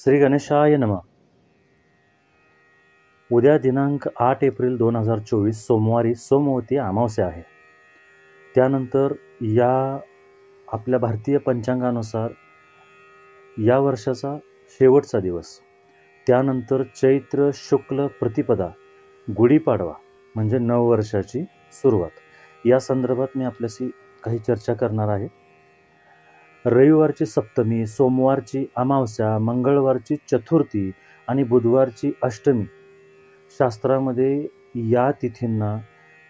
श्री गणेशाय नमः. उद्या दिनांक 8 एप्रिल 2024 सोमवारी सोमवती अमावस्या आहे. त्यानंतर या आपल्या भारतीय पंचांगानुसार या वर्षाचा शेवटचा दिवस, त्यानंतर चैत्र शुक्ल प्रतिपदा गुढीपाडवा म्हणजे नववर्षाची सुरुवात. या संदर्भात मी आपल्याशी काही चर्चा करणार आहे. रविवारची सप्तमी, सोमवारची अमावस्या, मंगळवारची चतुर्थी आणि बुधवारची अष्टमी शास्त्रामध्ये या तिथींना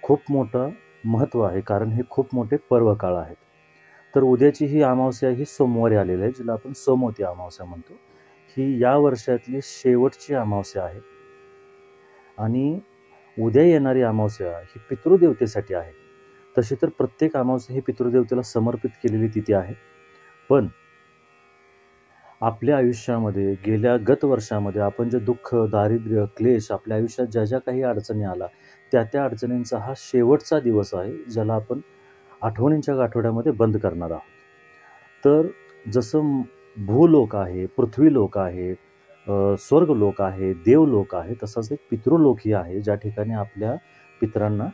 खूप मोठं महत्त्व आहे, कारण हे खूप मोठे पर्वकाळ आहेत. तर उद्याची ही अमावस्या ही सोमवारी आलेली आहे, जिला आपण सोमवती अमावस्या म्हणतो. ही या वर्षातली शेवटची अमावस्या आहे आणि उद्या येणारी अमावस्या ही पितृदेवतेसाठी आहे. तशी तर प्रत्येक अमावस्या ही पितृदेवतेला समर्पित केलेली तिथी आहे. पण आपल्या आयुष्यामध्ये गेल्या गत वर्षामध्ये आपण जे दुःख, दारिद्र्य, क्लेश, आपल्या आयुष्यात ज्या ज्या काही अडचणी आला त्या अडचणींचा हा शेवटचा दिवस आहे, ज्याला आपण आठवणींच्या गाठोड्यामध्ये बंद करणार आहोत. तर जसं भूलोक आहे, पृथ्वीलोक आहे, स्वर्गलोक आहे, देवलोक आहे, तसाच एक पितृलोकही आहे, ज्या ठिकाणी आपल्या पितरांना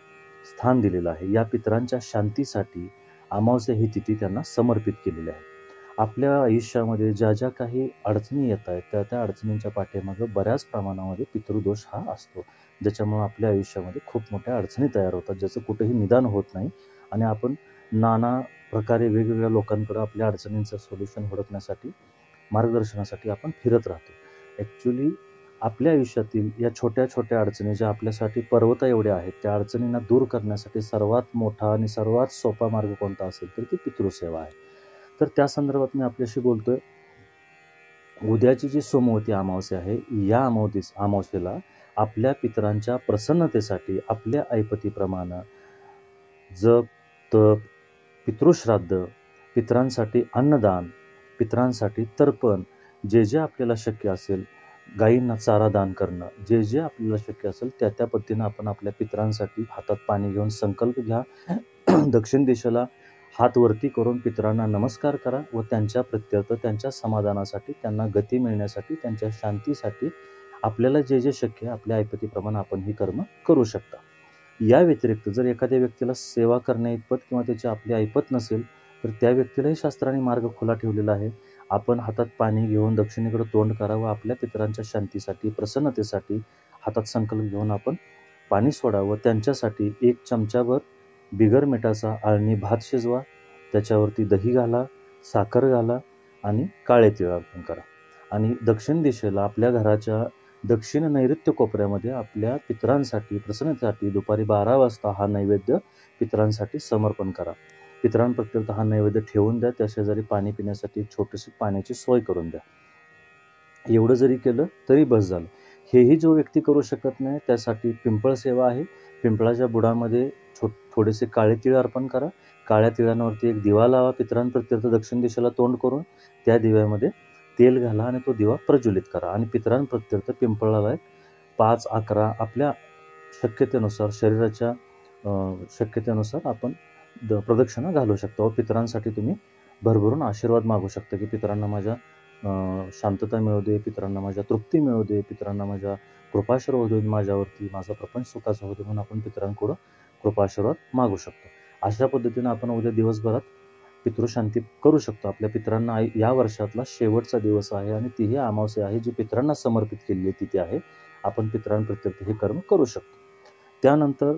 स्थान दिलेलं आहे. या पितरांच्या शांतीसाठी अमावस्या ही तिथी त्यांना समर्पित केलेली आहे. आपल्या आयुष्यामध्ये ज्या ज्या काही अडचणी येत आहेत त्या अडचणींच्या पाठीमागं बऱ्याच प्रमाणामध्ये पितृदोष हा असतो, ज्याच्यामुळे आपल्या आयुष्यामध्ये खूप मोठ्या अडचणी तयार होतात, ज्याचं कुठेही निदान होत नाही आणि आपण नाना प्रकारे वेगवेगळ्या लोकांकडे आपल्या अडचणींचं सोल्युशन हुडकण्यासाठी, मार्गदर्शनासाठी आपण फिरत राहतो. ॲक्च्युली आपल्या आयुष्यातील या छोट्या छोट्या अडचणी ज्या आपल्यासाठी पर्वता एवढ्या आहेत, त्या अडचणींना दूर करण्यासाठी सर्वात मोठा आणि सर्वात सोपा मार्ग कोणता असेल तर ती पितृसेवा आहे. तर त्या संदर्भात मी आपल्याशी बोलतोय. उद्याची जी सोमवती अमावस्या आहे, या अमावस्येला आपल्या पितरांच्या प्रसन्नतेसाठी आपल्या ऐपतीप्रमाणे जप, तप, पितृश्राद्ध, पितरांसाठी अन्नदान, पितरांसाठी तर्पण, जे जे आपल्याला शक्य असेल, गायींना चारा दान करणं, जे जे आपल्याला शक्य असेल त्या पद्धतीनं आपण आपल्या पितरांसाठी हातात पाणी घेऊन संकल्प घ्या. दक्षिण दिशेला हात वरती करून पितरांना नमस्कार करा व त्यांच्या प्रत्यर्थ, त्यांच्या समाधानासाठी, त्यांना गती मिळण्यासाठी, त्यांच्या शांतीसाठी आपल्याला जे जे शक्य आहे आपल्या ऐपतीप्रमाणे आपण ही कर्म करू शकता. या व्यतिरिक्त जर एखाद्या व्यक्तीला सेवा करण्या इतपत किंवा त्याची आपली ऐपत नसेल तर त्या व्यक्तीलाही शास्त्राने मार्ग खुला ठेवलेला आहे. आपण हातात पाणी घेऊन दक्षिणेकडे तोंड करावं, आपल्या पितरांच्या शांतीसाठी, प्रसन्नतेसाठी हातात संकल्प घेऊन आपण पाणी सोडावं. त्यांच्यासाठी 1 चमचाभर बिगर मिठाचा आळणी भात शिजवा, त्याच्यावरती दही घाला, साखर घाला आणि काळे तीळ अर्पण करा आणि दक्षिण दिशेला आपल्या घराच्या दक्षिण नैऋत्य कोपऱ्यामध्ये आपल्या पितरांसाठी, प्रसन्नतेसाठी दुपारी 12 वाजता हा नैवेद्य पितरांसाठी समर्पण करा. पितरांप्रत्यर्थ हा नैवेद्य ठेवून द्या. त्या शेजारी पाणी पिण्यासाठी छोटीशी पाण्याची सोय करून द्या. एवढं जरी केलं तरी बस झालं. हेही जो व्यक्ती करू शकत नाही त्यासाठी पिंपळ सेवा आहे. पिंपळाच्या बुडामध्ये थोडेसे काळे तीळ अर्पण करा. काळ्या तिळांवरती एक दिवा लावा पितरांप्रत्यर्थ दक्षिण दिशेला तोंड करून. त्या दिव्यामध्ये तेल घाला आणि तो दिवा प्रज्वलित करा आणि पितरांप्रत्यर्थ पिंपळाला 5-11 आपल्या शक्यतेनुसार, शरीराच्या शक्यतेनुसार आपण प्रदक्षिणा घालू शकता व पितरांसाठी तुम्ही भरभरून आशीर्वाद मागू शकता की पितरांना माझ्या शांतता मिळू दे, पितरांना माझ्या तृप्ती मिळू दे, पितरांना माझ्या कृपाशीर्वाद होईल माझ्यावरती, माझा प्रपंच सुखाचा होतो म्हणून आपण पितरांकडून कृपाशीर्वाद मागू शकतो. अशा पद्धतीनं आपण उद्या दिवसभरात पितृशांती करू शकतो. आपल्या पितरांना या वर्षातला शेवटचा दिवस आहे आणि तीही अमावस्या आहे जी पितरांना समर्पित केलेली तिथी आहे. आपण पितरांप्रत्यर्थ हे कर्म करू शकतो. त्यानंतर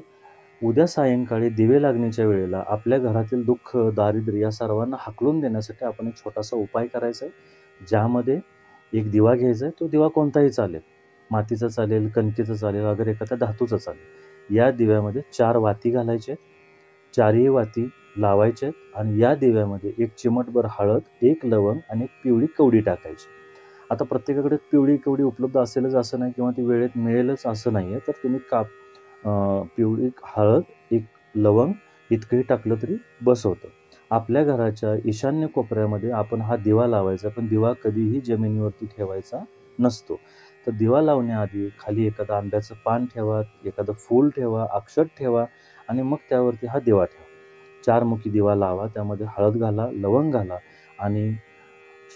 उद्या सायंकाळी दिवे लागण्याच्या वेळेला आपल्या घरातील दुःख, दारिद्र्य या सर्वांना हाकलून देण्यासाठी आपण एक छोटासा उपाय करायचा आहे, ज्यामध्ये एक दिवा घ्यायचा आहे. तो दिवा कोणताही चालेल, मातीचा चालेल, कणकेचा चालेल, वगैरे एखाद्या धातूचा चालेल. या दिव्यामध्ये 4 वाती घालायच्या आहेत. 4ही वाती लावायच्या आहेत आणि या दिव्यामध्ये 1 चिमटभर हळद, 1 लवंग आणि 1 पिवळी कवडी टाकायची. आता प्रत्येकाकडे पिवळी कवडी उपलब्ध असेलच असं नाही किंवा ती वेळेत मिळेलच असं नाही आहे. तर तुम्ही पिवळी हळद, 1 लवंग इतकंही टाकलं तरी बस होतं. आपल्या घराच्या ईशान्य कोपऱ्यामध्ये आपण हा दिवा लावायचा, पण दिवा कधीही जमिनीवरती ठेवायचा नसतो. तर दिवा लावण्याआधी खाली एखादं आंब्याचं पान ठेवा, एखादं फूल ठेवा, अक्षत ठेवा आणि मग त्यावरती हा दिवा ठेवा. 4 मुखी दिवा लावा, त्यामध्ये हळद घाला, लवंग घाला आणि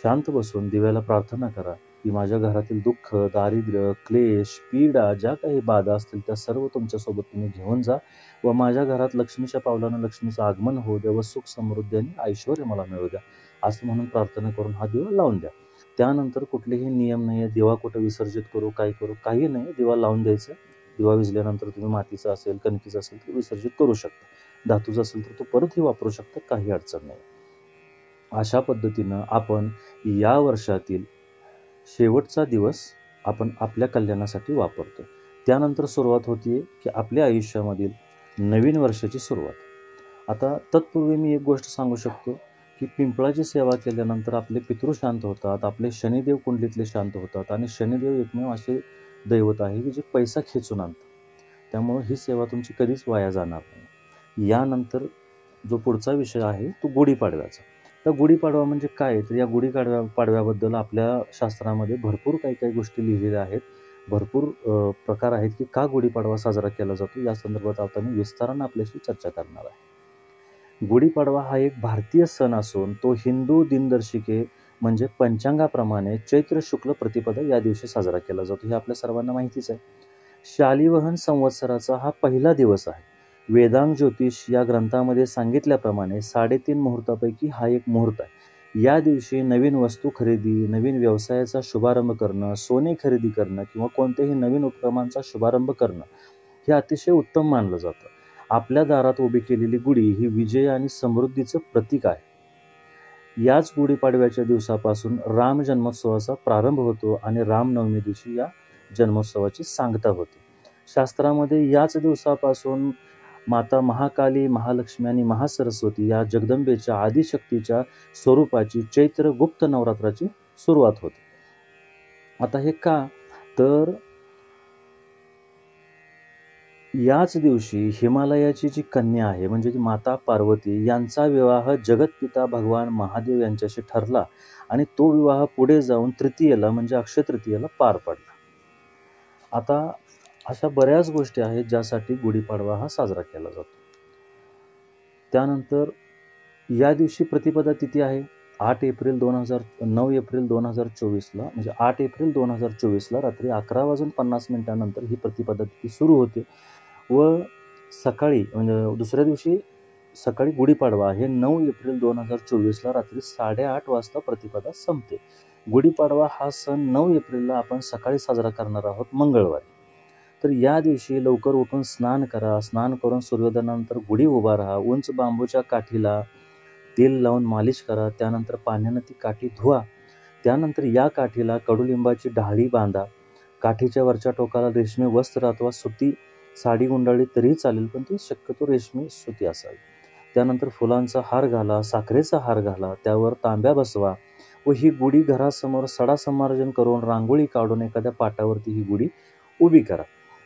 शांत बसून दिव्याला प्रार्थना करा की माझ्या घरातील दुःख, दारिद्र्य, क्लेश, पीडा ज्या काही बाधा असतील त्या सर्व तुमच्यासोबत तुम्ही घेऊन जा व माझ्या घरात लक्ष्मीच्या पावलानं लक्ष्मीचं आगमन होऊ द्या व सुख समृद्धी आणि ऐश्वर्य मला मिळू द्या असं म्हणून प्रार्थना करून हा दिवा लावून द्या. त्यानंतर कुठलेही नियम नाही आहे, दिवा कुठं विसर्जित करू, काय करू, काही नाही. दिवा लावून द्यायचा. दिवा विझल्यानंतर तुम्ही मातीचा असेल, कणकीचा असेल तर विसर्जित करू शकता. धातूचा असेल तर तो परतही वापरू शकता, काही अडचण नाही. अशा पद्धतीनं आपण या वर्षातील शेवटचा दिवस आपण आपल्या कल्याणासाठी वापरतो. त्यानंतर सुरुवात होती की आपल्या आयुष्यामधील नवीन वर्षाची सुरुवात. आता तत्पूर्वी मी एक गोष्ट सांगू शकतो की पिंपळाची सेवा केल्यानंतर आपले पितृ शांत होतात, आपले शनिदेव कुंडलीतले शांत होतात आणि शनिदेव एकमेव असे दैवत आहे की जे पैसा खेचून आणतात. त्यामुळं ही सेवा तुमची कधीच वाया जाणार नाही. यानंतर जो पुढचा विषय आहे तो गुढीपाडव्याचा. तर गुढीपाडवा म्हणजे काय, तर या पाडव्याबद्दल आपल्या शास्त्रामध्ये भरपूर काही गोष्टी लिहिलेल्या आहेत. भरपूर प्रकार आहेत की का गुढीपाडवा साजरा केला जातो. या संदर्भात आता मी विस्तारानं आपल्याशी चर्चा करणार आहे. गुढीपाडवा हा एक भारतीय सण असून तो हिंदू दिनदर्शिके म्हणजे पंचांगाप्रमाणे चैत्र शुक्ल प्रतिपदा या दिवशी साजरा केला जातो. हे आपल्या सर्वांना माहितीच आहे. शालिवाहन संवत्सराचा हा पहिला दिवस आहे. वेदांग ज्योतिष या ग्रंथामध्ये सांगितल्याप्रमाणे 3.5 मुहूर्तापैकी हा एक मुहूर्त आहे. या दिवशी नवीन वस्तू खरेदी, नवीन व्यवसायाचा शुभारंभ करणं, सोने खरेदी करणं किंवा कोणत्याही नवीन उपक्रमांचा शुभारंभ करणं हे अतिशय उत्तम मानलं जातं. आपल्या दारात उभी केलेली गुढी ही विजय आणि समृद्धीचं प्रतीक आहे. याच गुढीपाडव्याच्या दिवसापासून राम जन्मोत्सवाचा प्रारंभ होतो आणि रामनवमी दिवशी या जन्मोत्सवाची सांगता होते. शास्त्रामध्ये याच दिवसापासून माता महाकाली, महालक्ष्मी आणि महासरस्वती या जगदंबेच्या आदिशक्तीच्या स्वरूपाची चैत्र गुप्त नवरात्राची सुरुवात होते. आता हे का, तर याच दिवशी हिमालयाची जी कन्या आहे म्हणजे जी माता पार्वती यांचा विवाह जगतपिता भगवान महादेव यांच्याशी ठरला आणि तो विवाह पुढे जाऊन तृतीयेला म्हणजे अक्षय तृतीयेला पार पडला. आता अशा बऱ्याच गोष्टी आहेत ज्यासाठी गुढीपाडवा हा साजरा केला जातो. त्यानंतर या दिवशी प्रतिपदा तिथी आहे 9 एप्रिल 2024ला म्हणजे 8 एप्रिल 2024ला रात्री 11:50 ही प्रतिपदा तिथी सुरू होते व सकाळी म्हणजे दुसऱ्या दिवशी सकाळी गुढीपाडवा आहे 9 एप्रिल 2024ला रात्री 8:30 वाजता प्रतिपदा संपते. गुढीपाडवा हा सण 9 एप्रिलला आपण सकाळी साजरा करणार आहोत मंगळवारी. तर या दिवशी लवकर उठून स्नान करा. स्नान करून सूर्योदयानंतर गुढी उभा राहा. उंच बांबूच्या काठीला तेल लावून मालिश करा. त्यानंतर पाण्यानं ती काठी धुवा. त्यानंतर या काठीला कडुलिंबाची ढाळी बांधा. काठीच्या वरच्या टोकाला रेशमी वस्त्र अथवा सुती साडी गुंडाळली तरीही चालेल, पण ती शक्यतो रेशमी सुती असावी. त्यानंतर फुलांचा हार घाला, साखरेचा हार घाला, त्यावर तांब्या बसवा व ही गुढी घरासमोर सडा संमार्जन करून रांगोळी काढून एखाद्या पाटावरती ही गुढी उभी करा.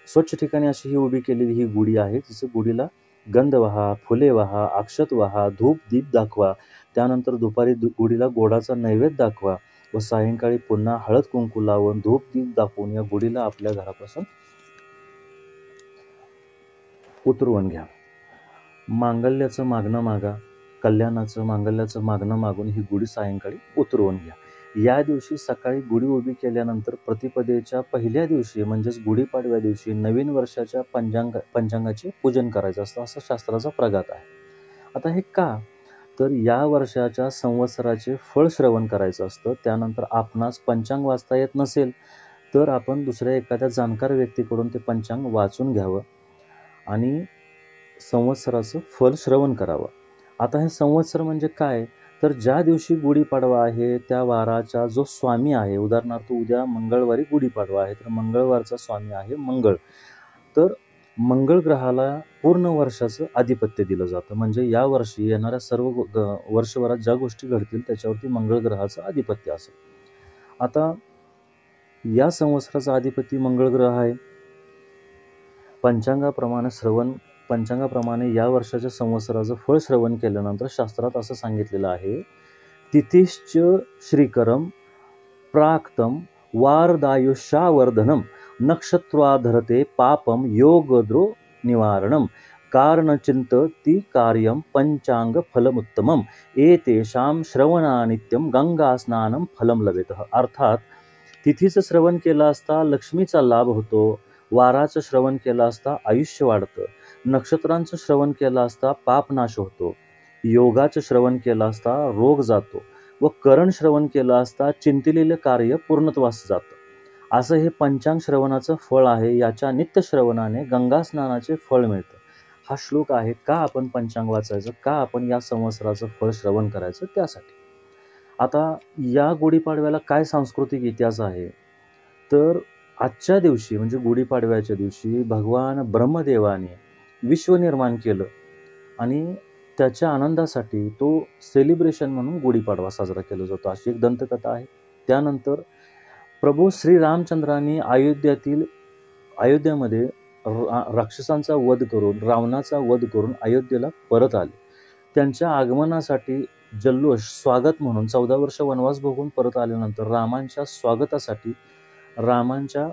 स्वच्छ ठिकाणी अशी ही उभी केलेली ही गुढी आहे. तिचं गुढीला गंध वाहा, फुले वाहा, अक्षत वाहा, धूप दीप दाखवा. त्यानंतर दुपारी गुढीला गोडाचा नैवेद्य दाखवा व सायंकाळी पुन्हा हळद कुंकू लावून धूप दीप दाखवून या गुढीला आपल्या घरापासून उतरवून घ्या. मांगल्याचं मागणं मागा. कल्याणाचं मांगल्याचं मागणं मागून ही गुढी सायंकाळी उतरवून घ्या. या दिवशी सकाळी गुढी उभी केल्यानंतर प्रतिपदेच्या पहिल्या दिवशी म्हणजेच गुढीपाडव्या दिवशी नवीन वर्षाच्या पंचांगाचे पूजन करायचं असतं असं शास्त्राचा प्रघात आहे. आता हे का, तर या वर्षाच्या संवत्सराचे फळ श्रवण करायचं असतं. त्यानंतर आपणास पंचांग वाचता येत नसेल तर आपण दुसऱ्या एखाद्या जाणकार व्यक्तीकडून ते पंचांग वाचून घ्यावं आणि संवत्सराचं फल श्रवण करावं. आता हे संवत्सर म्हणजे काय, तर ज्या दिवशी गुढीपाडवा आहे त्या वाराचा जो स्वामी आहे, उदाहरणार्थ उद्या मंगळवारी गुढीपाडवा आहे तर मंगळवारचा स्वामी आहे मंगळ. तर मंगळ ग्रहाला पूर्ण वर्षाचं आधिपत्य दिलं जातं. म्हणजे या वर्षी येणाऱ्या सर्व वर्षभरात ज्या गोष्टी घडतील त्याच्यावरती मंगळ ग्रहाचं आधिपत्य असेल. आता या संवत्सराचा अधिपती मंगळ ग्रह आहे. पंचांगाप्रमाणे या वर्षाच्या संवत्सराचं फळ श्रवण केल्यानंतर शास्त्रात असं सांगितलेलं आहे, तिथिश्च श्रीकरम प्राक्तम वारदायुष्यावर्धनम नक्षत्राधरते पापम योगद्रो निवारणम कारणचिंतती कार्यम पंचांग फलमुत्तमम एतेषां श्रवणानित्यम गंगा स्नानम फलम लभेतः. अर्थात तिथीचं श्रवण केलं असता लक्ष्मीचा लाभ होतो, वाराचं श्रवण केलं असता आयुष्य वाढतं, नक्षत्रांचं श्रवण केलं असता पाप नाश होतो, योगाचं श्रवण केलं असता रोग जातो व करण श्रवण केलं असता चिंतिलेलं कार्य पूर्णत्वास जातं. असं हे पंचांग श्रवणाचं फळ आहे. याच्या नित्य श्रवणाने गंगा स्नानाचे फळ मिळतं. हा श्लोक आहे. का आपण पंचांग वाचायचं, का आपण या संवत्सराचं फळ श्रवण करायचं, त्यासाठी. आता या गुढीपाडव्याला काय सांस्कृतिक इतिहास आहे, तर आजच्या दिवशी म्हणजे गुढीपाडव्याच्या दिवशी भगवान ब्रह्मदेवाने विश्व निर्माण केलं आणि त्याच्या आनंदासाठी तो सेलिब्रेशन म्हणून गुढीपाडवा साजरा केला जातो, अशी एक दंतकथा आहे. त्यानंतर प्रभू श्री रामचंद्रांनी अयोध्येमध्ये राक्षसांचा वध करून, रावणाचा वध करून अयोध्येला परत आले. त्यांच्या आगमनासाठी जल्लोष स्वागत म्हणून 14 वर्ष वनवास भोगून परत आल्यानंतर रामांच्या स्वागतासाठी रामांच्या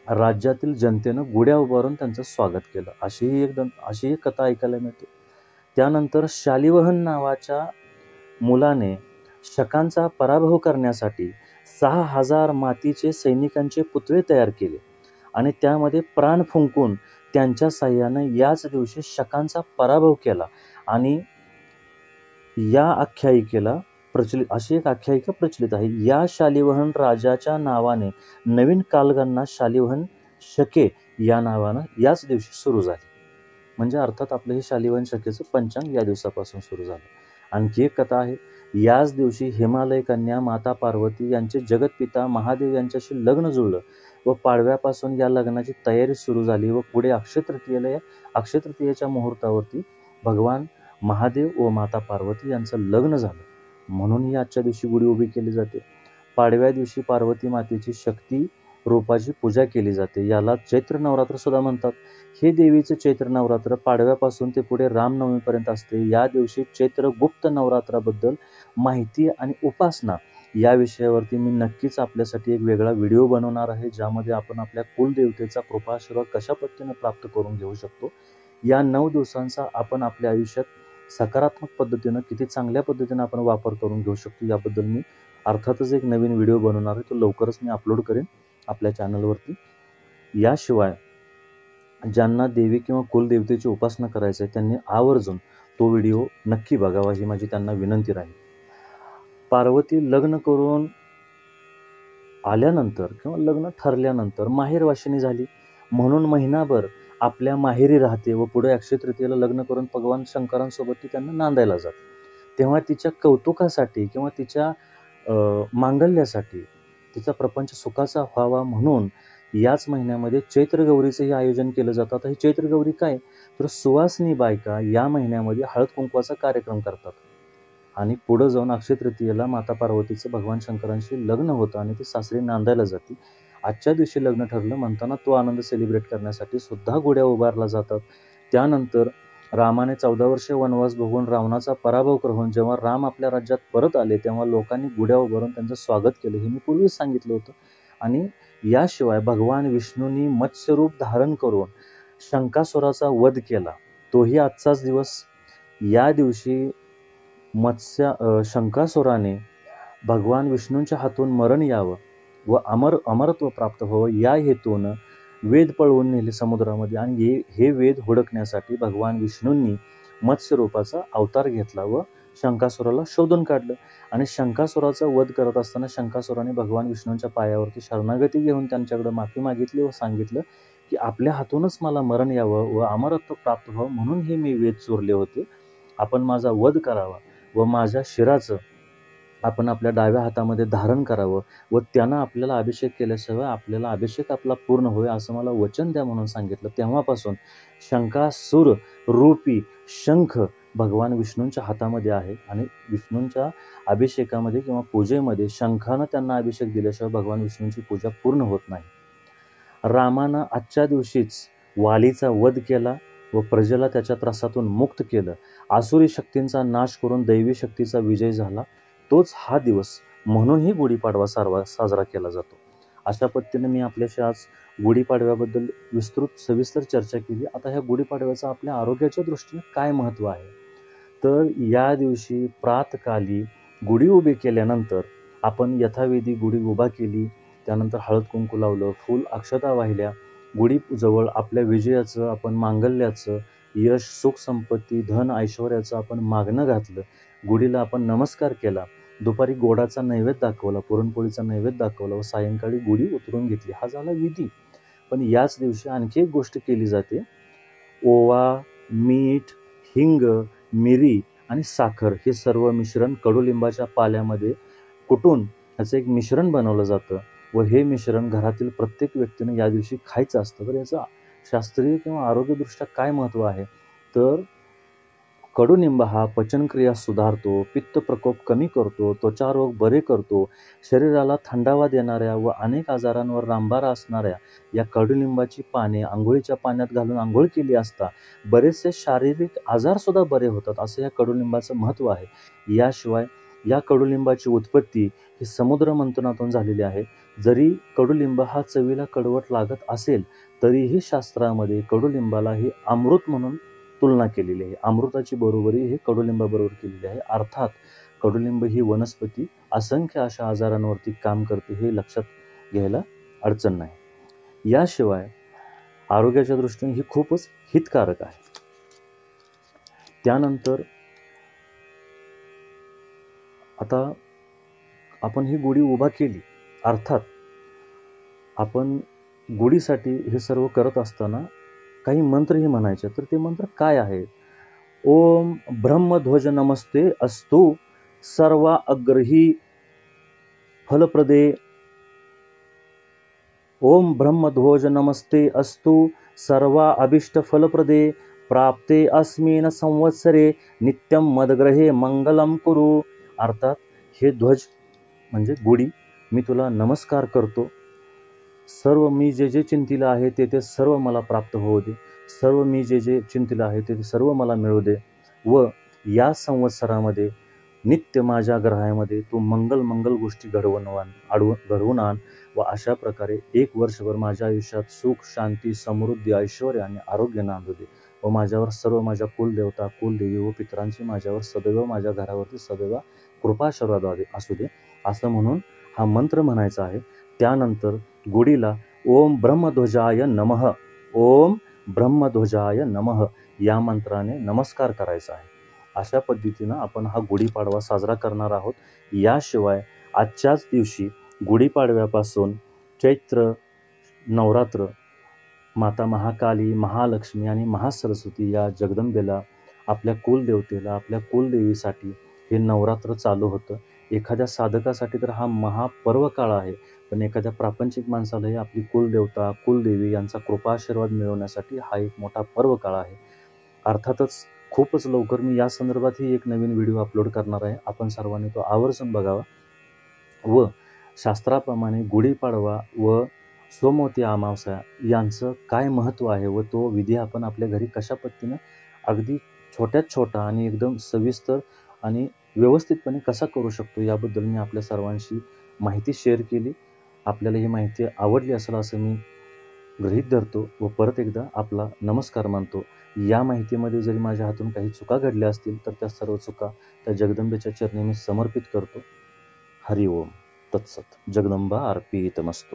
राज्यातील जनतेनं गुढ्या उभारून त्यांचं स्वागत केलं, अशी एक कथा ऐकायला मिळते. त्यानंतर शालिवाहन नावाच्या मुलाने शकांचा पराभव करण्यासाठी 6000 मातीचे सैनिकांचे पुतळे तयार केले आणि त्यामध्ये प्राण फुंकून त्यांच्या साह्यानं याच दिवशी शकांचा पराभव केला आणि या आख्यायिकेला अशी एक आख्यायिका प्रचलित आहे. या शालिवाहन राजाच्या नावाने नवीन कालगणना शालिवाहन शके या नावानं याच दिवशी सुरू झाली. म्हणजे अर्थात आपलं हे शालिवाहन शकेचं पंचांग या दिवसापासून सुरू झालं. आणखी एक कथा आहे. याच दिवशी हिमालय कन्या माता पार्वती यांचे जगतपिता महादेव यांच्याशी लग्न जुळलं व पाडव्यापासून या लग्नाची तयारी सुरू झाली व पुढे अक्षय तृतीयेच्या मुहूर्तावरती भगवान महादेव व माता पार्वती यांचं लग्न झालं, म्हणून ही आजच्या दिवशी गुढी उभी केली जाते. पाडव्या दिवशी पार्वती मातेची शक्ती रूपाची पूजा केली जाते. याला चैत्र नवरात्र सुद्धा म्हणतात. हे देवीचे चैत्र नवरात्र पाडव्यापासून ते पुढे रामनवमीपर्यंत असते. या दिवशी चैत्र गुप्त नवरात्राबद्दल माहिती आणि उपासना या विषयावरती मी नक्कीच आपल्यासाठी एक वेगळा व्हिडिओ बनवणार आहे, ज्यामध्ये आपण आपल्या कुलदेवतेचा कृपाशीर्वाद कशा पद्धतीने प्राप्त करून घेऊ शकतो, या 9 दिवसांचा आपण आपल्या आयुष्यात सकारात्मक पद्धतीनं किती चांगल्या पद्धतीनं आपण वापर करून घेऊ शकतो, याबद्दल मी अर्थातच एक नवीन व्हिडिओ बनवणार आहे. तो लवकरच मी अपलोड करेन आपल्या चॅनलवरती. याशिवाय ज्यांना देवी किंवा कुलदेवतेची उपासना करायची आहे त्यांनी आवर्जून तो व्हिडिओ नक्की बघावा, ही माझी त्यांना विनंती राहील. पार्वती लग्न करून आल्यानंतर किंवा लग्न ठरल्यानंतर माहेरवाशिनी झाली, म्हणून महिनाभर आपल्या माहेरी राहते व पुढे अक्षय तृतीयेला लग्न करून भगवान शंकरांसोबत ती त्यांना नांदायला जाते. तेव्हा तिच्या कौतुकासाठी किंवा तिच्या मांगल्यासाठी, तिचा प्रपंच सुखाचा व्हावा म्हणून याच महिन्यामध्ये चैत्रगौरीचंही आयोजन केलं जातं. आता ही चैत्रगौरी काय, तर सुवासिनी बायका या महिन्यामध्ये हळद कुंकवाचा कार्यक्रम करतात आणि पुढं जाऊन अक्षय तृतीयेला माता पार्वतीचं भगवान शंकरांशी लग्न होतं आणि ती सासरी नांदायला जाते. आजच्या दिवशी लग्न ठरलं म्हणताना तो आनंद सेलिब्रेट करण्यासाठी सुद्धा गुढ्या उभारल्या जातात. त्यानंतर रामाने 14 वर्षे वनवास भोगून रावणाचा पराभव करून जेव्हा राम आपल्या राज्यात परत आले, तेव्हा लोकांनी गुढ्या उभारून त्यांचं स्वागत केलं, हे मी पूर्वीच सांगितलं होतं. आणि याशिवाय भगवान विष्णूंनी मत्स्यरूप धारण करून शंकासुराचा वध केला, तोही आजचाच दिवस. या दिवशी शंकासुराने भगवान विष्णूंच्या हातून मरण यावं व अमरत्व प्राप्त व्हावं या हेतूनं वेद पळवून नेले समुद्रामध्ये आणि हे वेद हुडकण्यासाठी भगवान विष्णूंनी मत्स्यरूपाचा अवतार घेतला व शंकासुराला शोधून काढलं. आणि शंकासुराचा वध करत असताना शंकासुराने भगवान विष्णूंच्या पायावरती शरणागती घेऊन त्यांच्याकडे माफी मागितली व सांगितलं की आपल्या हातूनच मला मरण यावं व अमरत्व प्राप्त व्हावं म्हणून हे मी वेद चोरले होते. आपण माझा वध करावा व माझ्या शिराचं आपण आपल्या डाव्या हातामध्ये धारण करावं व त्यानं आपल्याला अभिषेक केल्याशिवाय आपल्याला अभिषेक आपला पूर्ण होईल असं मला वचन द्या म्हणून सांगितलं. तेव्हापासून शंकासूर रूपी शंख भगवान विष्णूंच्या हातामध्ये आहे आणि विष्णूंच्या अभिषेकामध्ये किंवा पूजेमध्ये शंखानं त्यांना अभिषेक दिल्याशिवाय भगवान विष्णूंची पूजा पूर्ण होत नाही. रामानं आजच्या दिवशीच वालीचा वध केला व प्रजेला त्याच्या त्रासातून मुक्त केलं. आसुरी शक्तींचा नाश करून दैवी शक्तीचा विजय झाला. तोच हा दिवस म्हणून ही गुढीपाडवा साजरा केला जातो. अशा पद्धतीने मी आपल्याशी आज गुढीपाडव्याबद्दल सविस्तर चर्चा केली. आता ह्या गुढीपाडव्याचं आपल्या आरोग्याच्या दृष्टीने काय महत्त्व आहे, तर या दिवशी प्रातकाली गुढी उभी केल्यानंतर आपण यथाविधी गुढी उभा केली, त्यानंतर हळद कुंकू लावलं, फूल अक्षता वाहिल्या, गुढीजवळ आपल्या विजयाचं, आपण मांगल्याचं, यश, सुख, संपत्ती, धन, ऐश्वर्याचं आपण मागणं घातलं. गुढीला आपण नमस्कार केला. दुपारी गोडाचा नैवेद्य दाखवला, पुरणपोळीचा नैवेद्य दाखवला व सायंकाळी गुढी उतरून घेतली. हा झाला विधी. पण याच दिवशी आणखी एक गोष्ट केली जाते. ओवा, मीठ, हिंग, मिरी आणि साखर हे सर्व मिश्रण कडुलिंबाच्या पाल्यामध्ये कुटून ह्याचं एक मिश्रण बनवलं जातं व हे मिश्रण घरातील प्रत्येक व्यक्तीनं या दिवशी खायचं असतं. तर याचं शास्त्रीय किंवा आरोग्यदृष्ट्या काय महत्त्व आहे, तर कडुनिंब हा पचनक्रिया सुधारतो, पित्त प्रकोप कमी करतो, त्वचारोग बरे करतो, शरीराला थंडावा देणाऱ्या व अनेक आजारांवर रामबाण असणाऱ्या या कडुलिंबाची पाने आंघोळीच्या पाण्यात घालून आंघोळ केली असता बरेचसे शारीरिक आजारसुद्धा बरे होतात, असं या कडुलिंबाचं महत्त्व आहे. याशिवाय या कडुलिंबाची उत्पत्ती ही समुद्र मंथनातून झालेली आहे. जरी कडुलिंब हा चवीला कडवट लागत असेल तरीही शास्त्रामध्ये कडुलिंबाला ही अमृत म्हणून तुलना केलेली आहे. अमृताची बरोबरी हे कडुलिंबाबरोबर केलेली आहे. अर्थात कडुलिंब ही वनस्पती असंख्य अशा आजारांवरती काम करते, हे लक्षात घ्यायला अडचण नाही. याशिवाय आरोग्याच्या दृष्टीने ही खूपच हितकारक आहे. त्यानंतर आता आपण ही गुढी उभा केली, अर्थात आपण गुढीसाठी हे सर्व करत असताना काही मंत्रही म्हणायचे. तर ते मंत्र काय आहेत? ओम ब्रह्मध्वज नमस्ते अस्तु सर्व अग्रही फलप्रदे. ओम ब्रह्मध्वज नमस्ते अस्तु सर्व अभिष्ट फलप्रदे प्राप्ते अस्मिन संवत्सरे नित्यम मदग्रहे मंगलम कुरु. अर्थात हे ध्वज म्हणजे गुढी, मी तुला नमस्कार करतो. सर्व मी जे जे चिंतिलं आहे ते सर्व मला प्राप्त होऊ दे. सर्व मी जे जे चिंतिलं आहे ते सर्व मला मिळू दे व या संवत्सरामध्ये नित्य माझ्या ग्रहामध्ये तू मंगल गोष्टी घडवून आण व अशा प्रकारे एक वर्षभर माझ्या आयुष्यात सुख, शांती, समृद्धी, ऐश्वर्य आणि आरोग्य नांदू दे व माझ्यावर सर्व माझ्या कुलदेवता, कुलदेवी व पितरांची माझ्यावर सदैव, माझ्या घरावरती सदैव कृपाशीर्वाद असू दे, असं म्हणून हा मंत्र म्हणायचा आहे. त्यानंतर गुढीला ओम ब्रह्मध्वजाय नमः, ओम ब्रह्मध्वजाय नमः या मंत्राने नमस्कार करायचा आहे. अशा पद्धतीनं आपण हा गुढीपाडवा साजरा करणार आहोत. याशिवाय आजच्याच दिवशी गुढीपाडव्यापासून चैत्र नवरात्र माता महाकाली, महालक्ष्मी आणि महासरस्वती या जगदंबेला, आपल्या कुलदेवतेला, आपल्या कुलदेवीसाठी हे नवरात्र चालू होतं. एखाद्या साधकासाठी तर हा महापर्व काळ आहे, पण एखाद्या प्रापंचिक माणसालाही आपली कुलदेवता, कुलदेवी यांचा कृपाशीर्वाद मिळवण्यासाठी हा एक मोठा पर्व काळ आहे. अर्थातच खूपच लवकर मी या संदर्भातही एक नवीन व्हिडिओ अपलोड करणार आहे. आपण सर्वांनी तो आवर्जून बघावा व शास्त्राप्रमाणे गुढीपाडवा व सोमवती अमावस्या यांचं काय महत्त्व आहे व तो विधी आपण आपल्या घरी कशा पद्धतीनं अगदी छोट्यात छोटा आणि एकदम सविस्तर आणि व्यवस्थितपणे कसा करू शकतो याबद्दल मी आपल्या सर्वांशी माहिती शेअर केली. आपल्याला ही माहिती आवडली असेल असं मी गृहीत धरतो व परत एकदा आपला नमस्कार मानतो. या माहितीमध्ये जरी माझ्या हातून काही चुका घडल्या असतील तर त्या सर्व चुका त्या जगदंबेच्या चरणी मी समर्पित करतो. हरि ओम तत्सत. जगदंबा अर्पितमस्तु.